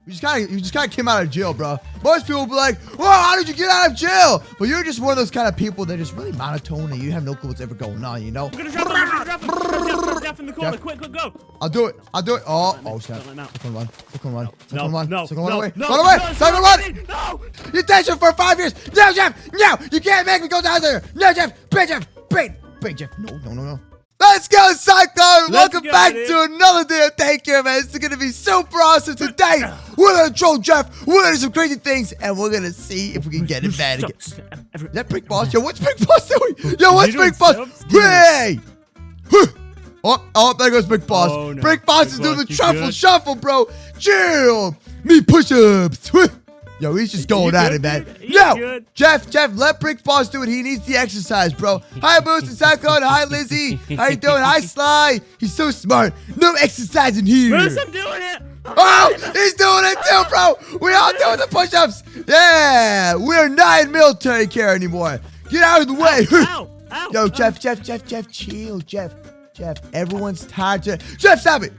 You just kind of came out of jail, bro. Most people will be like, "Whoa, how did you get out of jail?" But you're just one of those kind of people that are just really monotone and you have no clue what's ever going on, you know? I'm gonna drop Jeff in the corner. Quick, go. I'll do it. Oh, snap. No. Second one. No. Second one away. Second one. No. Detention for 5 years. No, Jeff. No, you can't make me go down there. No, Jeff. Bait Jeff. Bait Jeff. No. Let's go, Cyclone! Welcome back to another day of Daycare, man. It's gonna be super awesome today. We're gonna troll Jeff. We're gonna do some crazy things, and we're gonna see if we can get it bad again. Is that Brick Boss? Yo, what's Brick Boss doing? Yo, what's Brick Boss? Hey! Oh, there goes Brick Boss. Oh, no. Brick Boss is doing the truffle shuffle, bro. Chill. Me push-ups. Yo, he's just going at it, man. Yo, Jeff, let Brick Boss do it. He needs the exercise, bro. Hi, Moose and Cyclone. Hi, Lizzie. How you doing? Hi, Sly. He's so smart. No exercise in here. Moose, I'm doing it. Oh, he's doing it too, bro. We all doing the push-ups. Yeah, we're not in military care anymore. Get out of the way. Ow. Yo, Jeff, chill, Jeff. Everyone's tired. Jeff, stop it.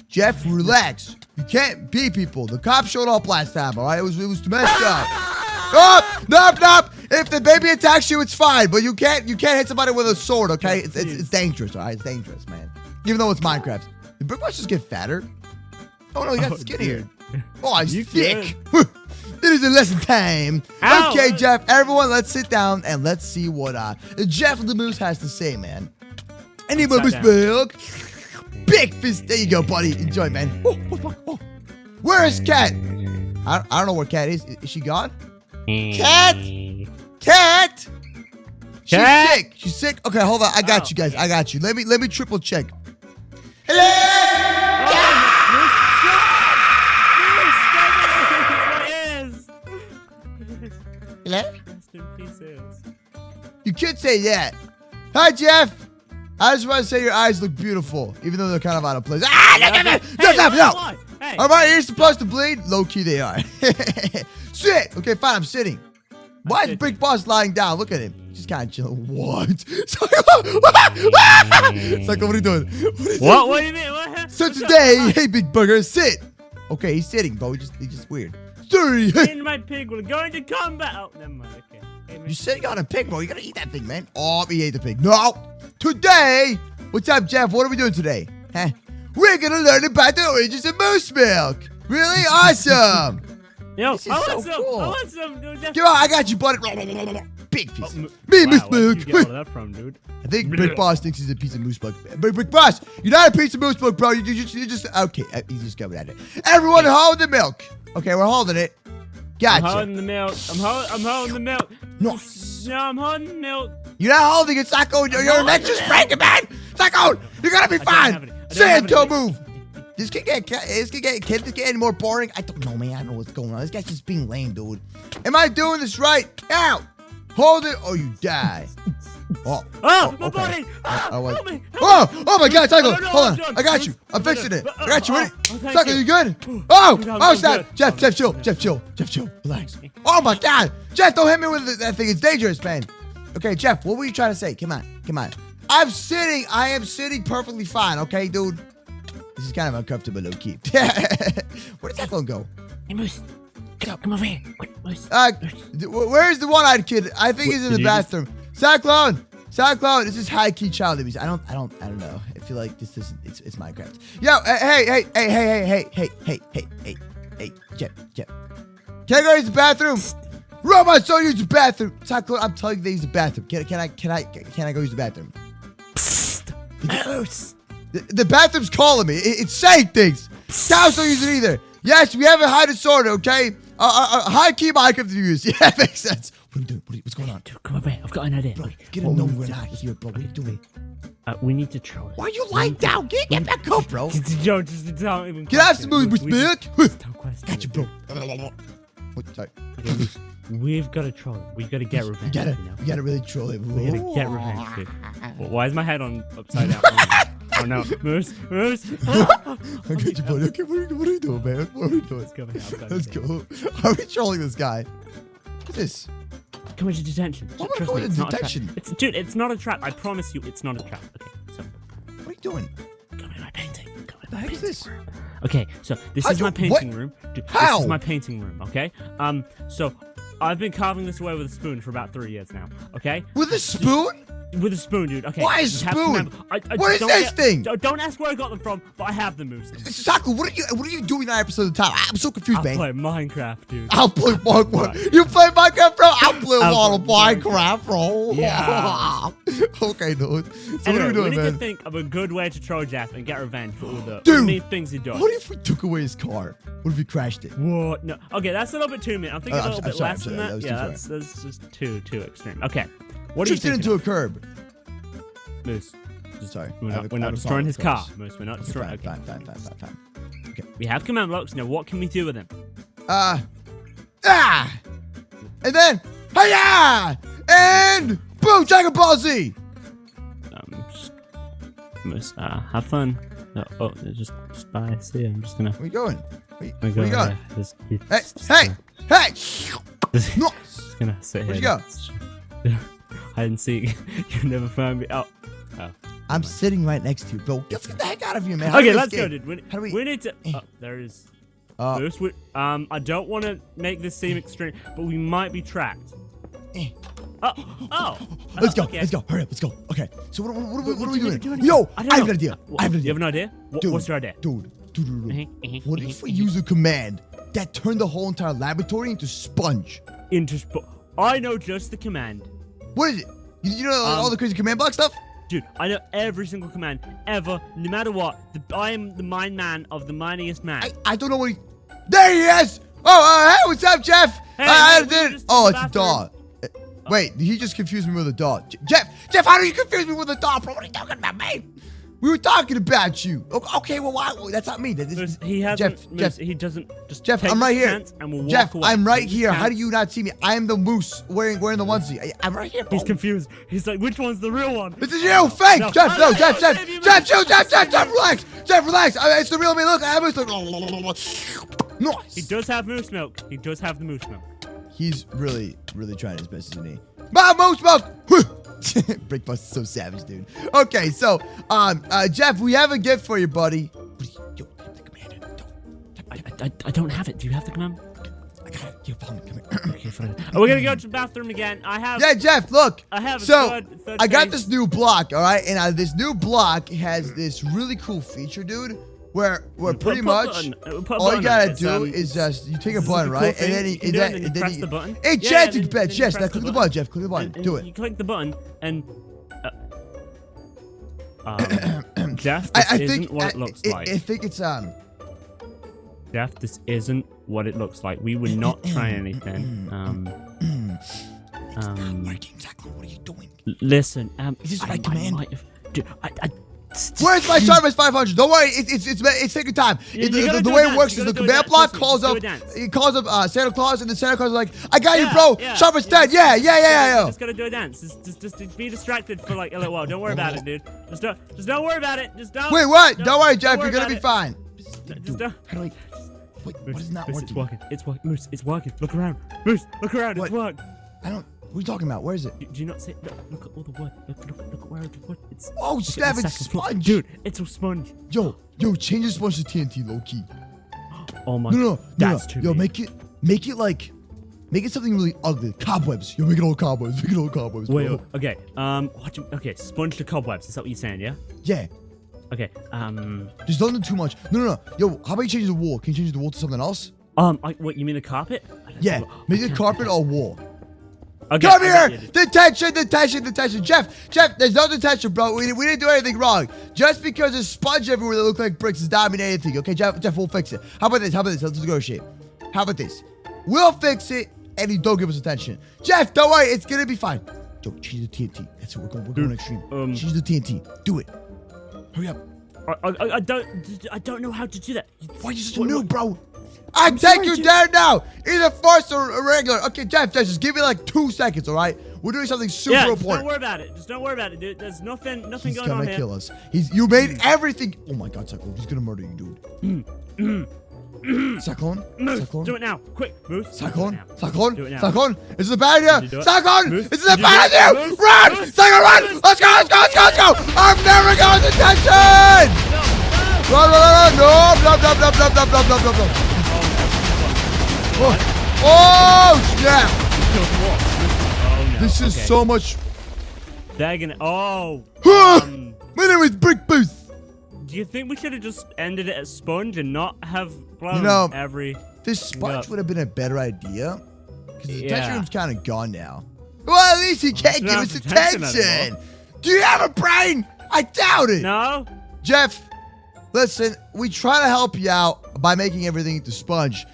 Jeff, relax. You can't beat people. The cops showed up last time, all right? It was messed up. Oh, no. If the baby attacks you, it's fine, but you can't hit somebody with a sword, okay? It's dangerous, all right? It's dangerous, man. Even though it's Minecraft. Did Brick Boss just get fatter? Oh, no, he got skinnier. Oh, he's thick. It is a lesson time. Ow. Okay, Jeff, everyone, let's sit down and let's see what Jeff the Moose has to say, man. Any more Moose milk? Big fist. There you go, buddy. Enjoy, man. Where is Cat? I don't know where Cat is. Is she gone? Cat? She's sick. Okay, hold on. I got you guys. I got you. Let me triple check. Hello? Hello? You could say that. Hi, Jeff. I just want to say your eyes look beautiful, even though they're kind of out of place. No! Hey. All right, you're supposed to bleed. Low key, they are. Sit. Okay, fine. I'm sitting. Why is Brick Boss lying down? Look at him. He's kind of chilling. What? Psycho, what are you doing? What do you mean? What? So today, hey, Big Burger, sit. Okay, he's sitting, bro. He's just weird. Sorry. In my pig, we're going to combat. Oh, never mind. Okay. You're sitting on a pig, bro. You gotta eat that thing, man. Oh, he ate the pig. No. Today, what's up, Jeff? What are we doing today? Huh? We're gonna learn about the origins of moose milk. Really awesome. Yo, this is so cool. I want some, dude. Come on, I got you, buddy. Big piece. Me, moose milk. Where'd you get all that from, dude? I think Brick Boss thinks he's a piece of moose milk. Brick Boss, you're not a piece of moose milk, bro. You just okay. He's just coming at it. Everyone, hold the milk. Okay, we're holding it. Gotcha. I'm holding the milk. I'm holding the milk. No, I'm holding the milk. You're not holding it, Psycho. Your neck just breaking, man. Psycho, you're gonna be fine. Say it, don't move. This can get any more boring. I don't know, man. I don't know what's going on. This guy's just being lame, dude. Am I doing this right? Out. Hold it or you die. My body. Help me. Oh my God, Psycho. No, Hold on. I got you. I'm fixing it. I got you. Ready? Psycho, you good? Oh, stop. Jeff, chill. Relax. Oh my God. Jeff, don't hit me with that thing. It's dangerous, man. Okay, Jeff, what were you trying to say? Come on. I am sitting perfectly fine, okay, dude? This is kind of uncomfortable, low key. Where did Cyclone go? Hey, Moose. Come over here. Quick, Moose. Where's the one-eyed kid? I think he's in the bathroom. Cyclone, this is high-key child abuse. I don't know. I feel like this isn't. It's Minecraft. Yo, hey, Jeff. Can I go use the bathroom? Robot, don't use the bathroom. Cyclone, I'm telling you, they use the bathroom. Can I go use the bathroom? Moose. The bathroom's calling me. It's saying things. Cows don't use it either. Yes, we have a high disorder, okay? High-key Minecraft to use. Yeah, makes sense. What are you doing? What's going on? Dude, come over here. I've got an idea. Bro, get a known we're not here, bro. What are you doing? We need to troll. Why are you lying down? Get back up, bro. Joe, just don't even. Get out of the mood, milk. Got you, bro. Sorry. Okay, we've got to troll him. We've got to get revenge. We gotta really troll him. We gotta get revenge, dude. Why is my head on upside down? Oh no, Moose. I got you, buddy. Okay, what are you doing, man? What are we doing? Let's go. How are we trolling this guy? What's this? Come into detention. Why am I going to detention? Dude, it's not a trap. I promise you, it's not a trap. Okay, so. What are you doing? Come in my painting. What the heck is this? Okay, so this is my painting room. Dude, How? This is my painting room, okay? So I've been carving this away with a spoon for about 3 years now, okay? With a spoon? With a spoon, dude. Okay. Why a you have to spoon? remember- What is this thing? Don't ask where I got them from, but I have them, Moose. Saku, what are you doing that episode of the time? I'm so confused, I man. play Minecraft, dude. I'll play Minecraft. You play Minecraft, bro? I'll play a lot of Minecraft, bro. Yeah. Okay, dude. So Anyway, what are we doing, we need man? to think of a good way to troll Jeff and get revenge for all the Dude, mean things he does. What if we took away his car? What if we crashed it? What? No. Okay, that's a little bit too mean. I'm thinking a little I'm bit sorry, less I'm than sorry. That that. was Yeah, too that's just too extreme. Okay. What are you Drifted thinking into a curb. Moose? Sorry. We're I have not a destroying his car, problem, Moose. We're not of destroying. course. Okay. Fine. Okay. We have command blocks. Now, what can we do with them? And then, hiya! And boom, Dragon Ball Z! Moose, have fun. Oh, just bye. See you. I'm just gonna. Where you going? Where you Go, going? Hey! Hey! Just Nice! gonna sit Where'd here. you go? Hide and seek. You never find me. Oh. I'm sitting right next to you, bro. Let's get the heck out of here, man. How do Okay, we let's go, escape? dude. We need to. Oh, there is. Uh, Moose, I don't want to make this seem extreme, but we might be trapped. Oh. Let's go. Okay. Let's go. Hurry up. Let's go. Okay. So what are we do doing? anything? Yo, I I don't have know. an idea. You have an idea? Dude, What's your idea? Dude. What if we use a command that turned the whole entire laboratory into sponge? I know just the command. What is it? You know all the crazy command block stuff? Dude, I know every single command ever, no matter what. I am the mind man of the mightiest man. I don't know what he... There he is! Oh, hey, what's up, Jeff? Hey, I we were did... just in Oh, the it's a bathroom. dog. Wait, he just confused me with a dog. Jeff, how do you confuse me with a dog, bro? What are you talking about, man? We were talking about you. Okay, well, why? Well, that's not me. He hasn't. Jeff, He doesn't. Just Jeff, take I'm right his here. chance and we'll walk Jeff, away. I'm right Take his here. How chance. do you not see me? I am the moose wearing the onesie. I'm right here, bro. He's confused. He's like, which one's the real one? This is you, fake! No. Jeff, no, Jeff, save you, Jeff, relax! Jeff, relax! It's the real me, look, I have moose. Nice! He does have moose milk. He does have the moose milk. He's really trying his best, isn't he? Mom, moose milk! Breakfast is so savage, dude. Okay, so, Jeff, we have a gift for you, buddy. Yo, the commander. I don't have it. Do you have the command? I got it. Yo, come here. Okay, fine. Oh, we're gonna go to the bathroom again. I have. Yeah, Jeff, look. I have a So, third I got page. this new block, all right? And this new block has this really cool feature, dude, where pretty much all you gotta do is just you take a button, right? Cool And then you press the button. Hey, Yeah, Jeff, then Jeff, press now click the button, Jeff. Click the button. And Do it. You click the button and. Jeff, I this think isn't what it looks like. I think it's Jeff, this isn't what it looks like. We were not trying anything. working, Zach. What are you doing? Listen, Is this I right command? might have, dude, Where's my Sharpness 500? Don't worry, it's taking time. The way it works is the command block calls up Santa Claus, and the Santa Claus is like, I got you, bro. Sharpness 10. Yeah. You just gotta do a dance. Just be distracted for like a little while. Don't worry about it, dude. Just don't worry about it. Just don't. Wait, what? Don't worry, Jeff. You're worry gonna be about fine. Just don't. How do I? Wait, what is not Moose, working? It's working. It's working. Moose, it's working. Look around. Moose, look around. What? It's worked. I don't. What are you talking about? Where is it? Do you not see? Look at all the wood. Look where the wood. It's. Oh, look at snap! the It's second floor. sponge. Dude, it's a sponge. Yo, change the sponge to TNT, low key. Oh my. No. That's too. Yo, big. make it something really ugly. Cobwebs. Yo, make it all cobwebs. Make it all cobwebs. Wait. Bro. Okay. Okay. Sponge to cobwebs. Is that what you're saying? Yeah. Yeah. Okay. Just don't do too much. No. Yo, how about you change the wall? Can you change the wall to something else? What you mean the carpet? Yeah. Make it carpet or wall. Okay, Come here! Detention! Jeff, there's no detention, bro. We didn't do anything wrong. Just because there's sponge everywhere that look like bricks does not mean anything. Okay, Jeff, we'll fix it. How about this? Let's negotiate. How about this? We'll fix it, and you don't give us attention. Jeff, don't worry. It's gonna be fine. Yo, change the TNT. That's it. We're going extreme. Change the TNT. Do it. Hurry up. I don't know how to do that. Why are you such a noob, bro? I take you down now. Either force or regular. Okay, Jeff, just give me like 2 seconds, all right? We're doing something super important. Don't worry about it. Just don't worry about it, dude. There's nothing going on here. He's gonna kill us. You made everything. Oh my God, Cyclone. He's gonna murder you, dude. Cyclone? Moose, Cyclone? do it now. Quick, Moose. Cyclone? Do it now. Cyclone? Do it now. Cyclone? This is a bad idea. do it? Cyclone! Moose, This is a did you bad do it? idea! Moose, Run! Moose, Cyclone, run! Moose. Let's go! I'm never going to detention! No. Run, run, run, run. No. Oh, snap. Oh, no. This is Okay. so much. Dagging. Oh. My name is Brick Booth. Do you think we should have just ended it at sponge and not have blown You know, every? This sponge Yep. would have been a better idea. Because the detention Yeah. room's kind of gone now. Well, at least he can't give not us detention attention. anymore. Do you have a brain? I doubt it. No. Jeff, listen, we try to help you out by making everything into sponge.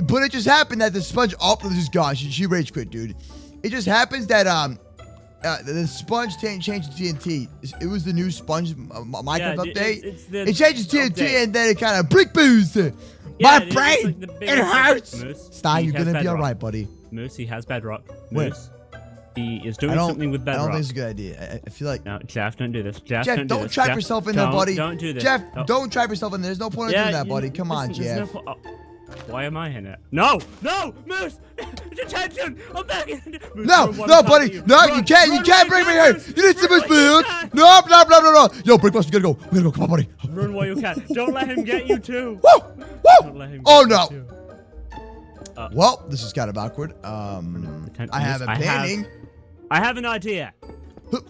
But it just happened that the sponge, oh, this is gone. She rage quit, dude. It just happens that the sponge changed to TNT. It was the new sponge Minecraft update. It changes TNT update. and then it kind of brick boost. Yeah, My it is brain, like the it biggest- hurts. Moose, Sty, he you're has gonna be bedrock. alright, buddy. Moose, he has bedrock. Where? Moose, he is I doing don't, something with I bedrock. don't think it's a good idea. I feel like No, Jeff, don't do this. Jeff, Jeff, don't do don't this. trap Jeff, yourself in there, don't- buddy. Don't do this. Jeff, Oh. don't trap yourself in there. There's no point in doing that, buddy. Come on, there's Jeff. Why am I in it? No, Moose! Detention! I'm back in. Moose, No, run, no, I'm buddy. coming No, to you Run, can't. You run can't while bring me you here. can. You need to Run miss while you milk. can. No, blah, blah, blah, blah. Yo, Brick Buster, we gotta go. We gotta go. Come on, buddy. Run while you can. Don't let him get you too. Woo! Don't Woo! let him get Oh, you no. too. Well, this is kind of awkward. I have a painting. I have an idea.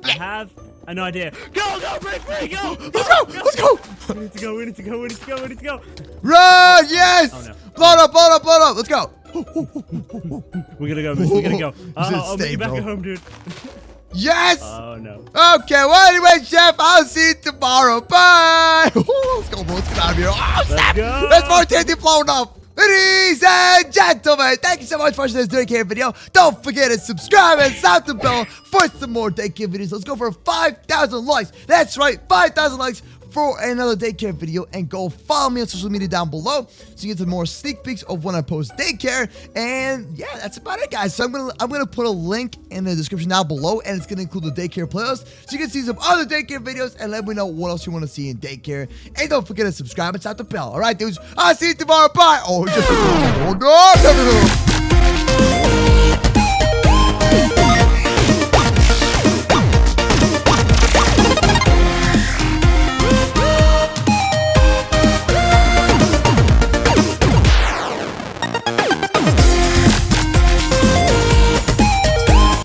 I have an idea. Go, break free, go! Let's go. Let's go. We need to go, we need to go, we need to go, we need to go. Run! Yes! Oh, no. Blow it up, blow it up, blow it up. Let's go. We gotta go, Moose, we gotta go. I'll stay, meet you back bro. at home, dude. Yes! Oh, no. Okay, well, anyway, Chef, I'll see you tomorrow. Bye! Let's go, bro. Let's get out of here. Oh, snap! go. That's more TNT blown up. Ladies and gentlemen, thank you so much for watching this Daycare video. Don't forget to subscribe and sound the bell for some more Daycare videos. Let's go for 5,000 likes. That's right, 5,000 likes for another Daycare video. And go follow me on social media down below so you get some more sneak peeks of when I post Daycare. And yeah, that's about it, guys. So I'm gonna put a link in the description down below, and it's gonna include the Daycare playlist so you can see some other Daycare videos and let me know what else you want to see in Daycare. And don't forget to subscribe and sound the bell. All right, dudes. I'll see you tomorrow. Bye. Oh, just oh, no.